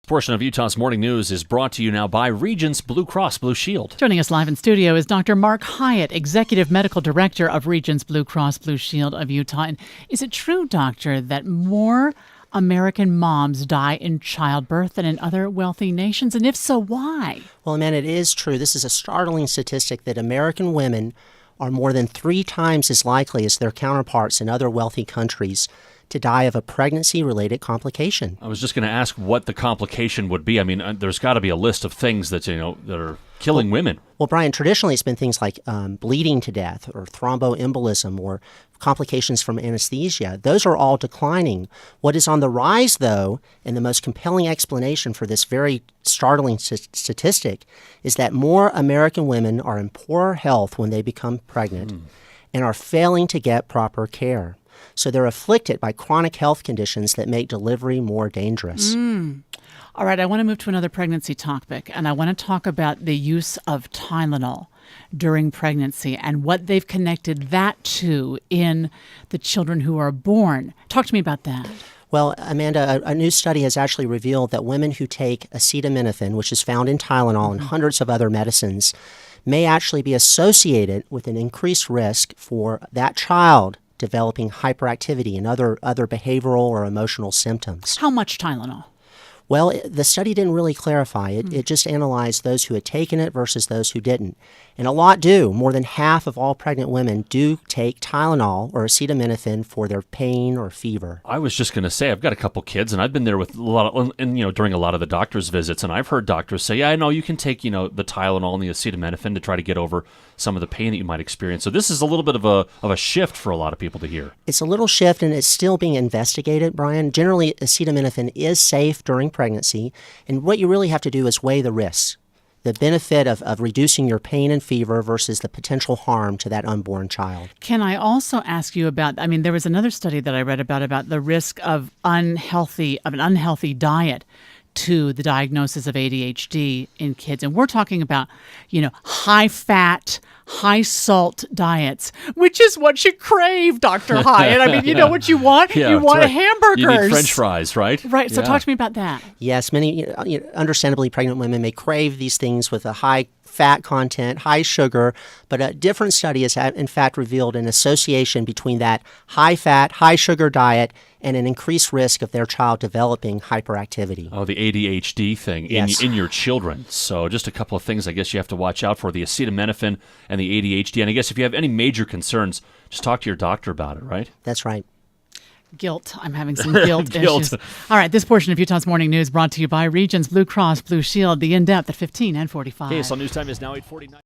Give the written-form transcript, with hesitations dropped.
Portion of Utah's Morning News is brought to you now by Regence Blue Cross Blue Shield. Joining us live in studio is Dr. Mark Hiatt, Executive Medical Director of Regence Blue Cross Blue Shield of Utah. And is it true, Doctor, that more American moms die in childbirth than in other wealthy nations? And if so, why? Well, Amanda, it is true. This is a startling statistic that American women are more than 3 times as likely as their counterparts in other wealthy countries to die of a pregnancy-related complication. I was just going to ask what the complication would be. I mean, there's got to be a list of things that, that are killing women. Well, Brian, traditionally it's been things like bleeding to death or thromboembolism or complications from anesthesia. Those are all declining. What is on the rise, though, and the most compelling explanation for this very startling statistic is that more American women are in poorer health when they become pregnant and are failing to get proper care. So they're afflicted by chronic health conditions that make delivery more dangerous. All right, I want to move to another pregnancy topic, and I want to talk about the use of Tylenol during pregnancy and what they've connected that to in the children who are born. Talk to me about that. Well, Amanda, a new study has actually revealed that women who take acetaminophen, which is found in Tylenol and hundreds of other medicines, may actually be associated with an increased risk for that child developing hyperactivity and other behavioral or emotional symptoms. How much Tylenol? Well, the study didn't really clarify. It just analyzed those who had taken it versus those who didn't. And a lot do. More than half of all pregnant women do take Tylenol or acetaminophen for their pain or fever. I was just going to say, I've got a couple kids, and I've been there with a lot of, and during a lot of the doctor's visits, and I've heard doctors say, yeah, I know you can take, the Tylenol and the acetaminophen to try to get over some of the pain that you might experience. So this is a little bit of a shift for a lot of people to hear. It's a little shift, and it's still being investigated, Brian. Generally, acetaminophen is safe during pregnancy, and what you really have to do is weigh the risks. The benefit of reducing your pain and fever versus the potential harm to that unborn child. Can I also ask you about, there was another study that I read about the risk of an unhealthy diet to the diagnosis of ADHD in kids. And we're talking about, high fat, high salt diets, which is what you crave, Dr. Hiatt. You know what you want? Yeah, you want right. hamburgers. You need French fries, right? Right. So Yeah. talk to me about that. Yes, many understandably pregnant women may crave these things with a high fat content, high sugar, but a different study has in fact revealed an association between that high fat, high sugar diet and an increased risk of their child developing hyperactivity. Oh, the ADHD thing Yes. in your children. So just a couple of things I guess you have to watch out for, the acetaminophen and the ADHD. And I guess if you have any major concerns, just talk to your doctor about it, right? That's right. Guilt. I'm having some guilt issues. All right, this portion of Utah's Morning News brought to you by Regence Blue Cross Blue Shield. The In-Depth at 15 and 45. Okay, so news time is now 8:49.